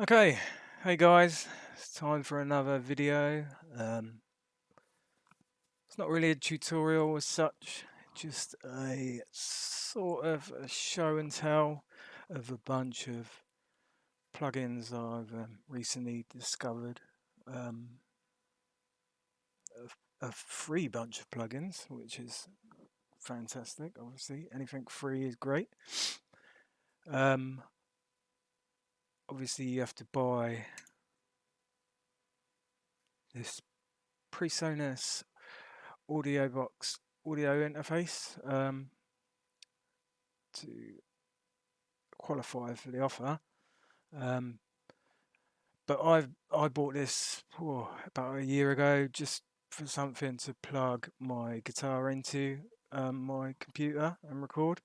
Okay, hey guys, it's time for another video. It's not really a tutorial as such, just a sort of a show and tell of a bunch of plugins I've recently discovered. A free bunch of plugins, which is fantastic. Obviously, anything free is great. Obviously, you have to buy this Presonus audio box audio interface to qualify for the offer. But I bought this about a year ago just for something to plug my guitar into my computer and record.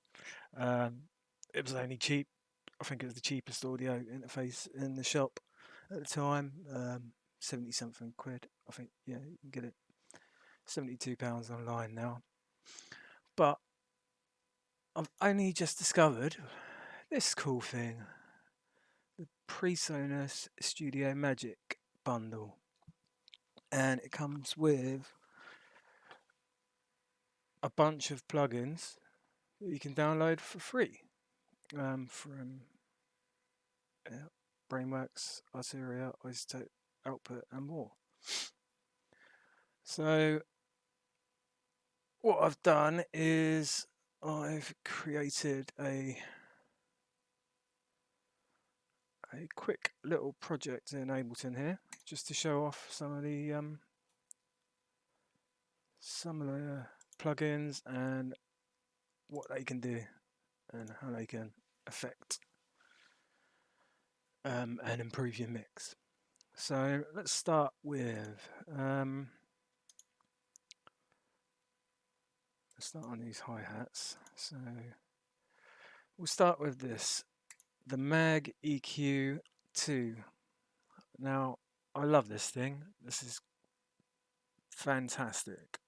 It was only cheap. I think it was the cheapest audio interface in the shop at the time. 70 something quid. I think, yeah, you can get it £72 online now. But I've only just discovered this cool thing, the Presonus Studio Magic bundle, and it comes with a bunch of plugins that you can download for free from Brainworks, Isotope, Output, and more. So what I've done is I've created a quick little project in Ableton here, just to show off some of the plugins and what they can do and how they can affect and improve your mix. So let's start with let's start on these hi-hats. So we'll start with this, the Mag EQ2. Now I love this thing. This is fantastic.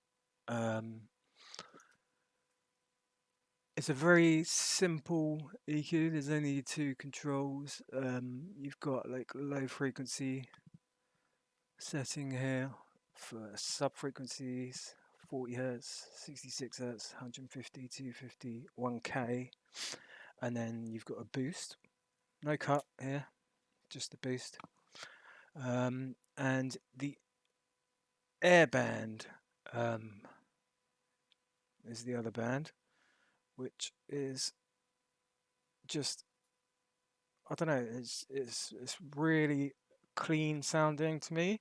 It's a very simple EQ. There's only two controls. You've got like low frequency setting here for sub frequencies, 40 Hz, 66 Hz, 150, 250, 1K, and then you've got a boost. No cut here, just the boost. And the air band is the other band, which is just, I don't know, it's really clean sounding to me.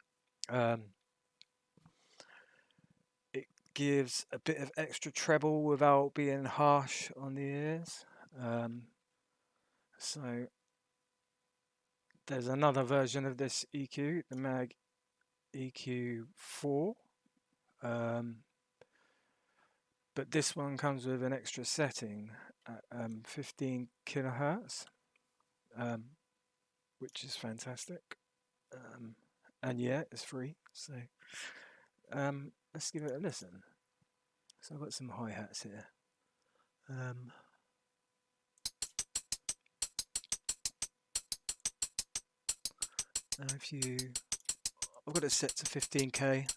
It gives a bit of extra treble without being harsh on the ears. So there's another version of this EQ, the Mag EQ4. But this one comes with an extra setting at 15 kilohertz, which is fantastic. And yeah, it's free. So let's give it a listen. So I've got some hi-hats here. Now I've got it set to 15K.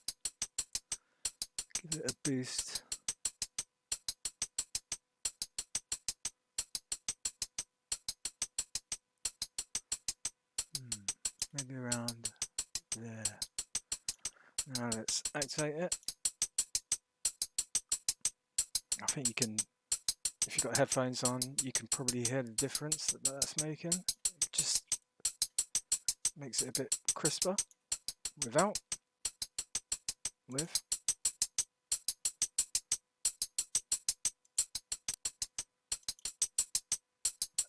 Give it a boost. Maybe around there. Now let's activate it. I think you can, if you've got headphones on, you can probably hear the difference that that's making. It just makes it a bit crisper without, with.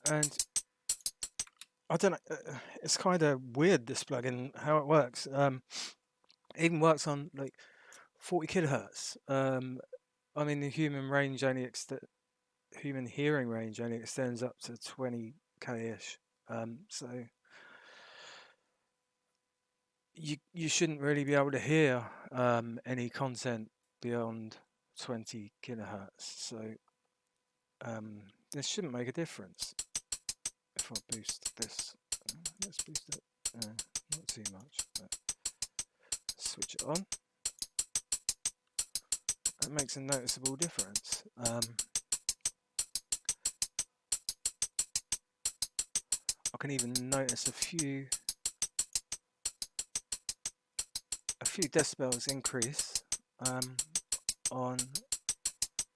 And I don't know, it's kind of weird, this plugin, how it works. It even works on like 40 kilohertz. I mean, the human hearing range only extends up to 20k-ish. So you shouldn't really be able to hear any content beyond 20 kilohertz. So this shouldn't make a difference if I boost this. Let's boost it. Not too much, but switch it on. It makes a noticeable difference. I can even notice a few decibels increase on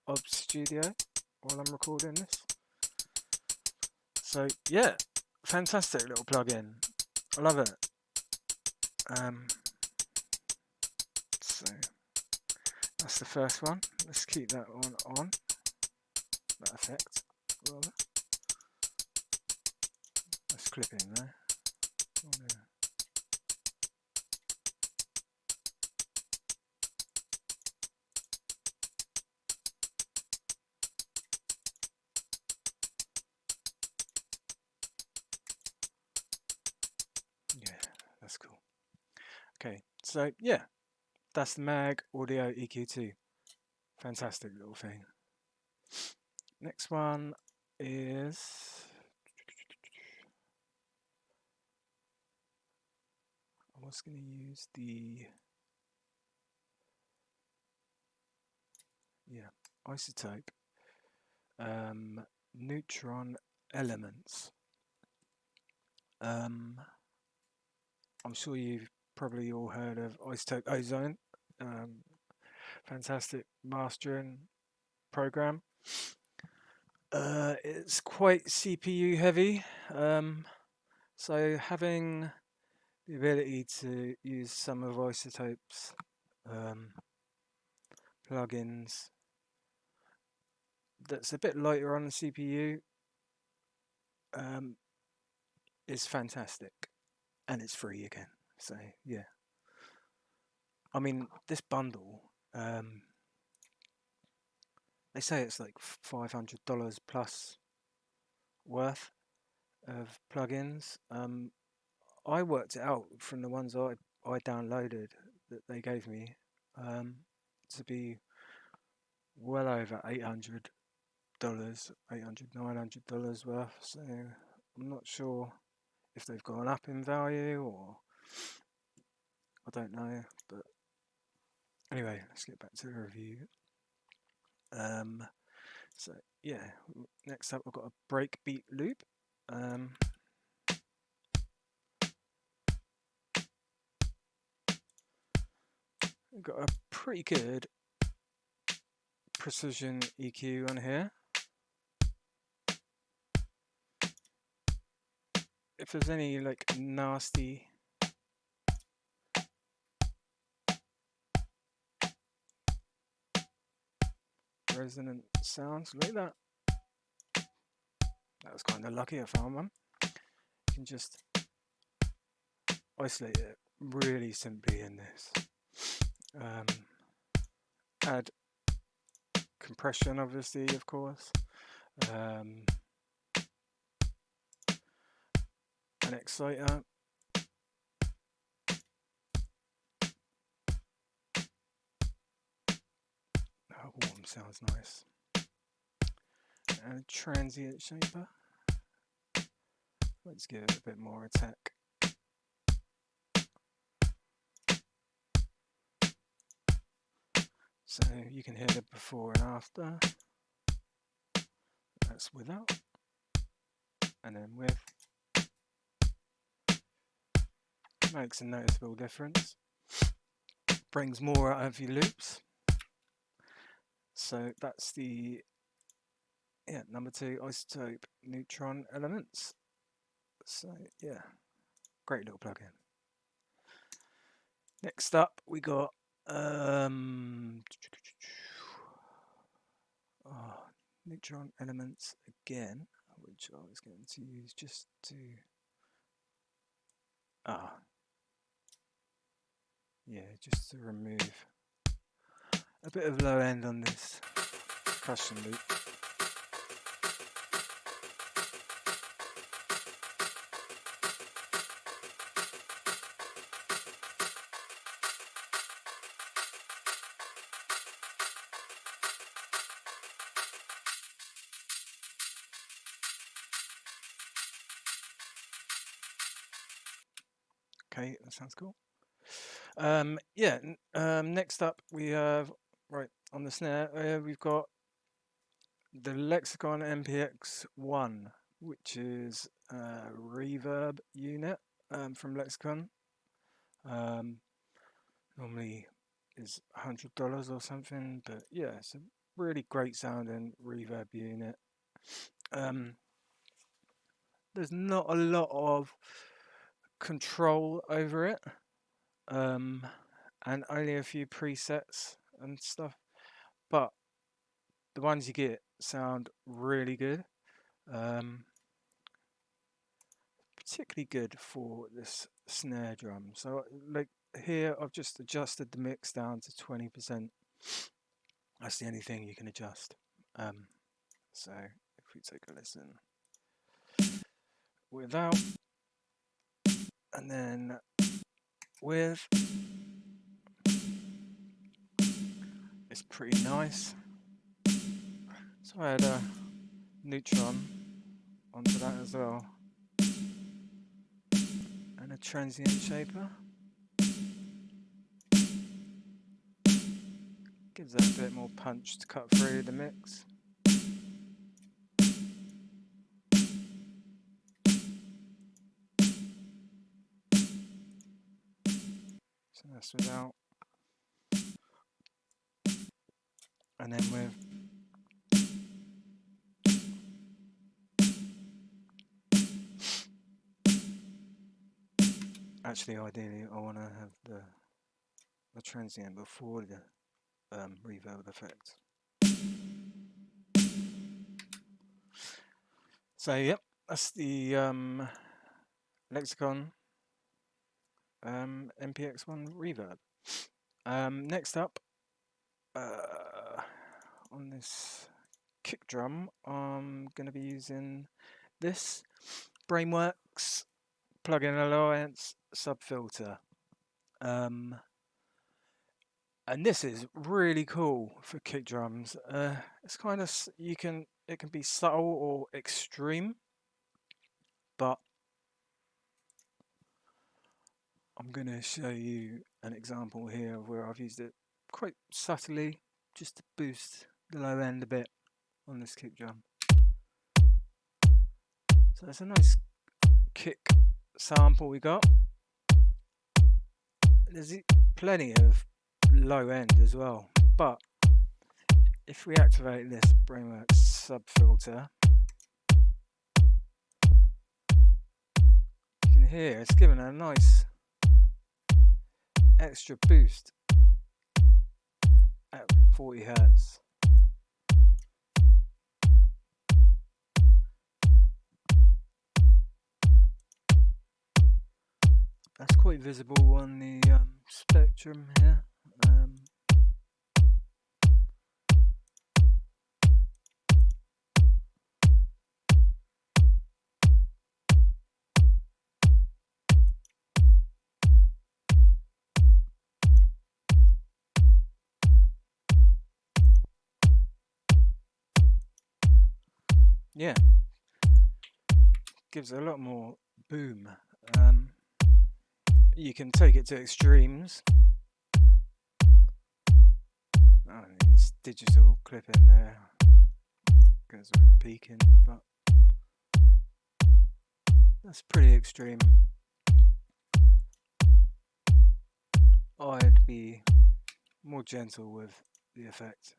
OBS Studio while I'm recording this. So yeah, fantastic little plugin. I love it. So that's the first one. Let's keep that one on. That effect, rather. Let's clip in there. Yeah, that's cool. Okay, so yeah, that's the Mag Audio EQ2. Fantastic little thing. Next one is I was going to use the Isotope Neutron elements. I'm sure you've probably all heard of Isotope Ozone. Fantastic mastering program. It's quite CPU heavy, so having the ability to use some of Isotope's plugins that's a bit lighter on the CPU is fantastic, and it's free again. So yeah, I mean this bundle, they say it's like $500 plus worth of plugins. I worked it out from the ones I downloaded that they gave me to be well over $800, $900 worth. So I'm not sure if they've gone up in value or I don't know. But anyway, let's get back to the review. So yeah, next up I've got a breakbeat loop. We've got a pretty good precision EQ on here. If there's any like nasty resonant sounds like that, that was kind of lucky I found one. You can just isolate it really simply in this. Add compression, obviously, of course. An exciter. Oh, warm sounds nice. And a transient shaper. Let's give it a bit more attack. So you can hear the before and after. That's without. And then with. Makes a noticeable difference. Brings more out of your loops. So that's the number 2 Isotope Neutron elements. So yeah, great little plugin. Next up we got Neutron elements again, which I was going to use just to just to remove a bit of low end on this percussion loop. Okay, that sounds cool. Yeah. Next up, we have right on the snare. We've got the Lexicon MPX1, which is a reverb unit from Lexicon. Normally is $100 or something, but yeah, it's a really great sounding reverb unit. There's not a lot of control over it, and only a few presets and stuff, but the ones you get sound really good. Particularly good for this snare drum. So like here I've just adjusted the mix down to 20%. That's the only thing you can adjust. So if we take a listen without and then with, it's pretty nice. So I had a Neutron onto that as well, and a transient shaper. Gives that a bit more punch to cut through the mix. So that's without. And then with. Actually, ideally, I want to have the transient before the reverb effect. So yep, that's the Lexicon MPX1 reverb. Next up, on this kick drum, I'm going to be using this Brainworks Alliance subfilter. And this is really cool for kick drums. It's kind of, it can be subtle or extreme, but I'm going to show you an example here where I've used it quite subtly just to boost the low end a bit on this kick drum. So it's a nice kick sample we got. There's plenty of low end as well, but if we activate this Brainworks subfilter, you can hear it's given a nice extra boost at 40 Hertz. That's quite visible on the spectrum here. Yeah, gives a lot more boom. You can take it to extremes. Oh, this digital clip in there because we're peaking, but that's pretty extreme. I'd be more gentle with the effect.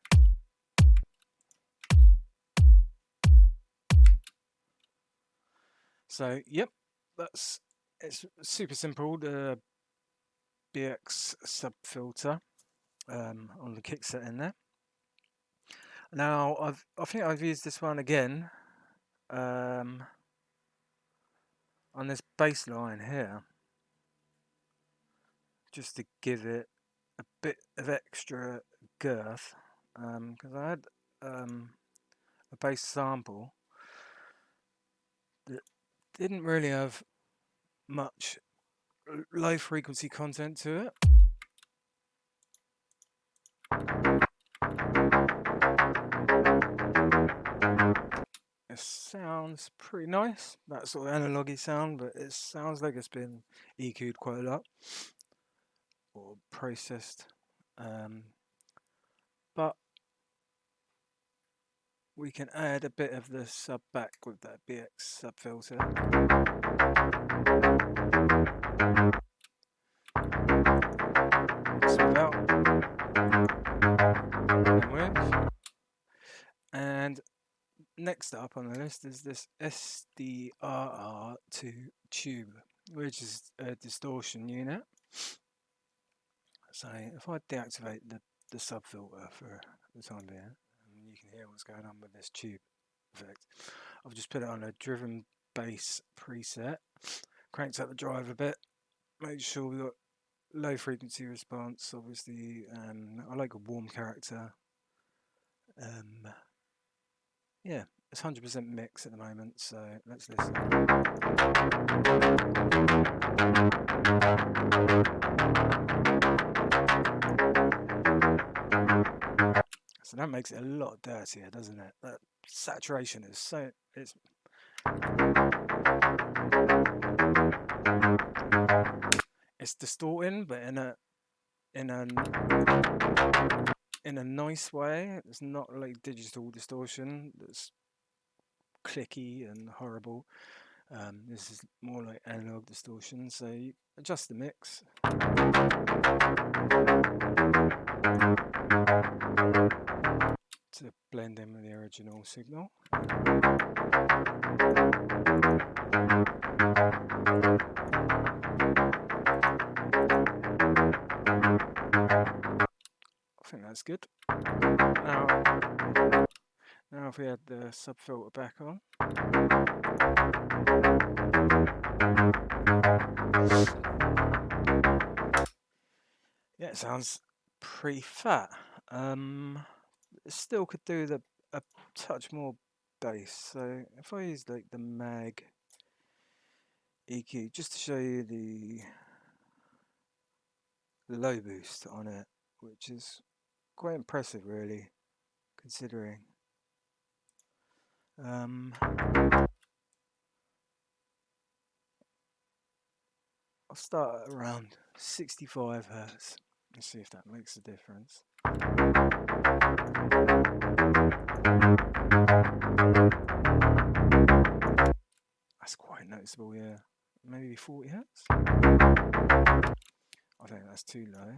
So yep, it's super simple. The BX subfilter on the kick set in there. Now I think I've used this one again on this bass line here, just to give it a bit of extra girth, because I had a bass sample that didn't really have much low frequency content to it. it sounds pretty nice, that sort of analogy sound, but it sounds like it's been EQ'd quite a lot or processed. But we can add a bit of the sub back with that BX sub filter. Smooth out and with. And next up on the list is this Str2 Tube, which is a distortion unit. So if I deactivate the sub filter for the time being, you can hear what's going on with this tube effect. I've just put it on a driven bass preset, cranked up the drive a bit, make sure we've got low frequency response. Obviously, I like a warm character. Yeah, it's 100% mix at the moment, so let's listen. So that makes it a lot dirtier, doesn't it? That saturation is so it's distorting, but in a nice way. It's not like digital distortion that's clicky and horrible. This is more like analog distortion, so you adjust the mix. To blend in with the original signal. I think that's good. Now if we add the sub filter back on. Yeah, it sounds pretty fat. Still could do a touch more bass. So if I use like the mag EQ just to show you the low boost on it, which is quite impressive really, considering. I'll start at around 65 Hertz and see if that makes a difference. That's quite noticeable, yeah. Maybe 40 Hertz? I think that's too low.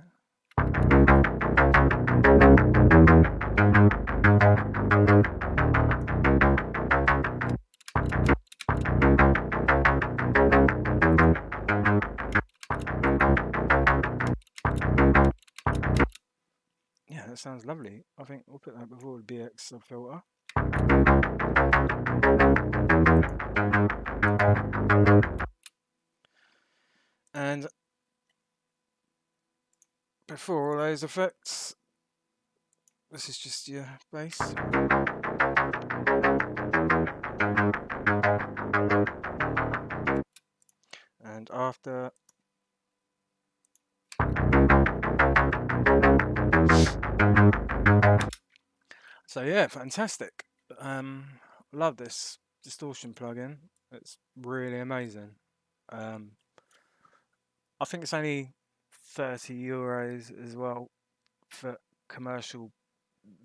Yeah, that sounds lovely. I think we'll put that before the BX sub filter. And before all those effects, this is just your bass. And after, so yeah, fantastic. Love this distortion plugin. It's really amazing. I think it's only €30 as well for commercial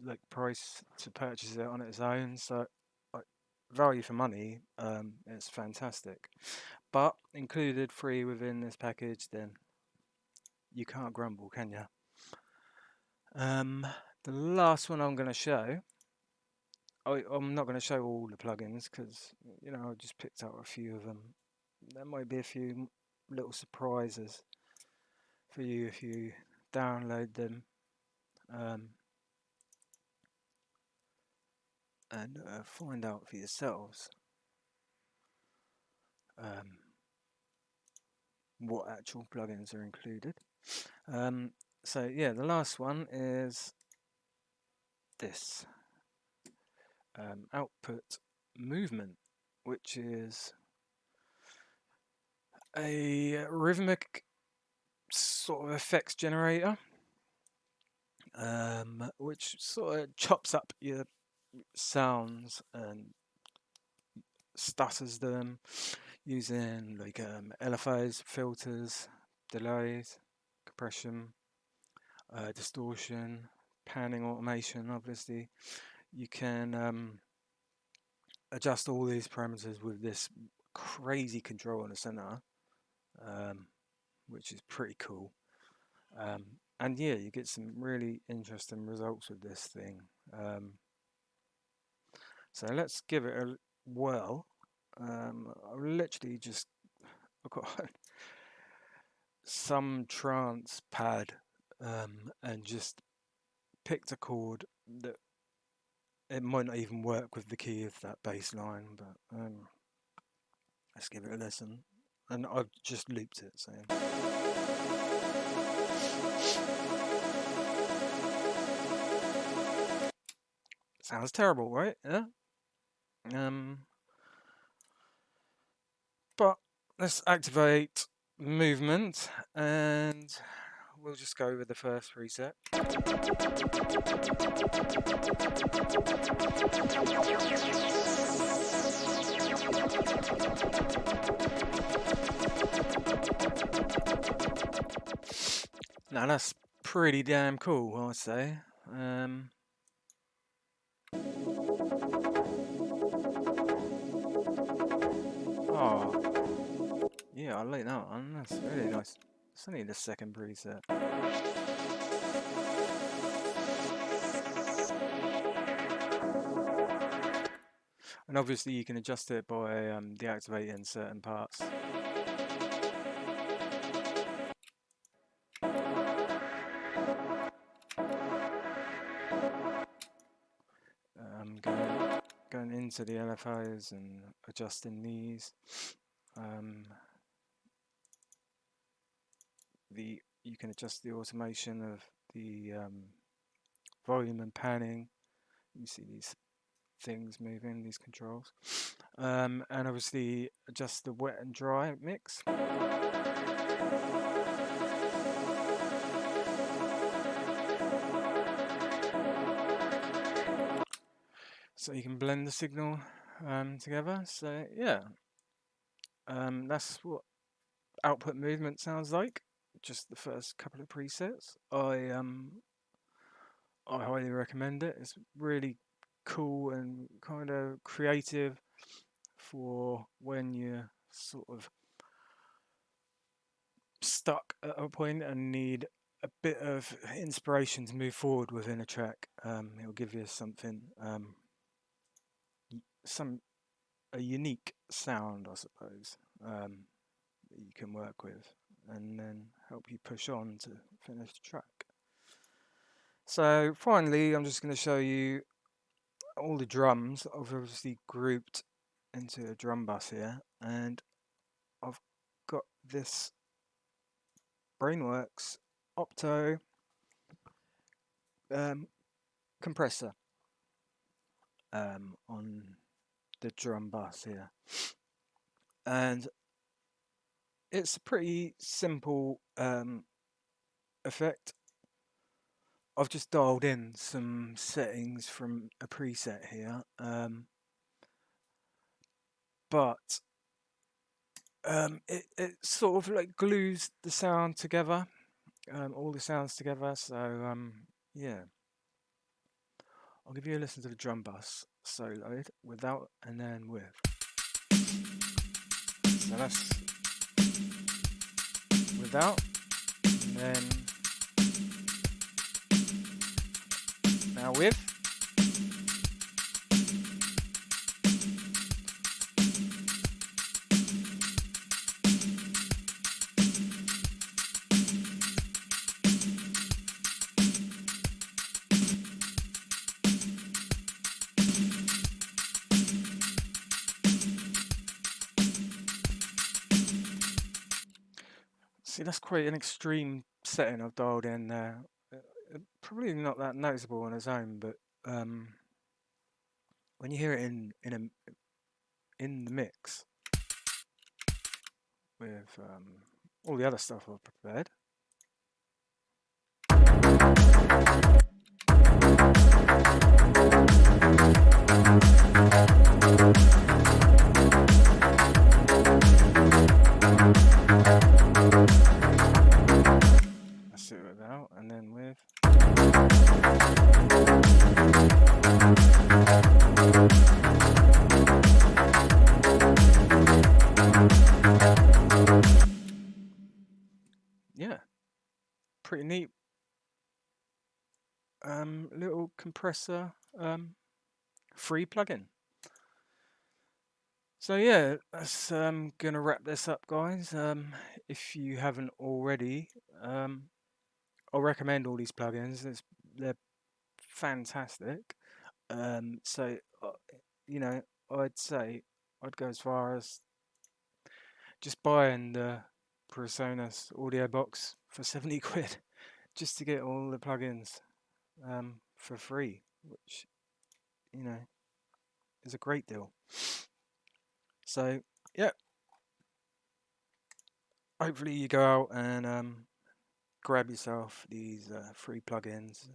like price to purchase it on its own. So like, value for money. It's fantastic. But included free within this package, then you can't grumble, can you? The last one I'm going to show. I'm not going to show all the plugins because I just picked out a few of them. There might be a few little surprises for you if you download them and find out for yourselves what actual plugins are included. So yeah, the last one is this output movement, which is a rhythmic sort of effects generator, which sort of chops up your sounds and stutters them using like LFOs, filters, delays, compression, distortion, panning automation. Obviously, you can adjust all these parameters with this crazy control in the center, which is pretty cool. And yeah, you get some really interesting results with this thing. So let's give it a whirl. I've literally just got some trance pad and just picked a chord that it might not even work with the key of that bass line, but let's give it a listen. And I've just looped it, so sounds terrible, right? Yeah. But let's activate movement, and we'll just go with the first preset. Now that's pretty damn cool, I'd say. Oh, yeah, I like that one. That's really nice. It's only the second preset. And obviously you can adjust it by deactivating certain parts. Going into the LFOs and adjusting these. You can adjust the automation of the volume and panning. You see these things moving, these controls, and obviously adjust the wet and dry mix. So you can blend the signal together. So yeah, that's what output movement sounds like. Just the first couple of presets. I highly recommend it. It's really cool and kind of creative for when you're sort of stuck at a point and need a bit of inspiration to move forward within a track. It'll give you something, a unique sound, I suppose, that you can work with, and then help you push on to finish the track. So finally, I'm just going to show you all the drums. I've obviously grouped into a drum bus here, and I've got this Brainworks Opto compressor on the drum bus here, and it's a pretty simple effect. I've just dialed in some settings from a preset here, but it sort of like glues the sound together, all the sounds together. So yeah, I'll give you a listen to the drum bass soloed without and then with. So that's without, and then now with. See, that's quite an extreme setting I've dialed in there. Probably not that noticeable on its own, but when you hear it in the mix with all the other stuff I've prepared. pretty neat little compressor free plugin. So yeah, that's gonna wrap this up, guys. If you haven't already, I'll recommend all these plugins. They're fantastic. So you know, I'd say I'd go as far as just buying the Presonus audio box for 70 quid just to get all the plugins for free, which is a great deal. So yeah, hopefully you go out and grab yourself these free plugins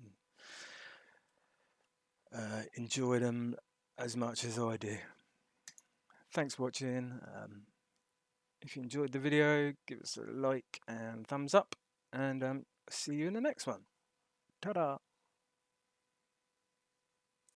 and enjoy them as much as I do. Thanks for watching. If you enjoyed the video, give us a like and thumbs up, and see you in the next one. Ta-da!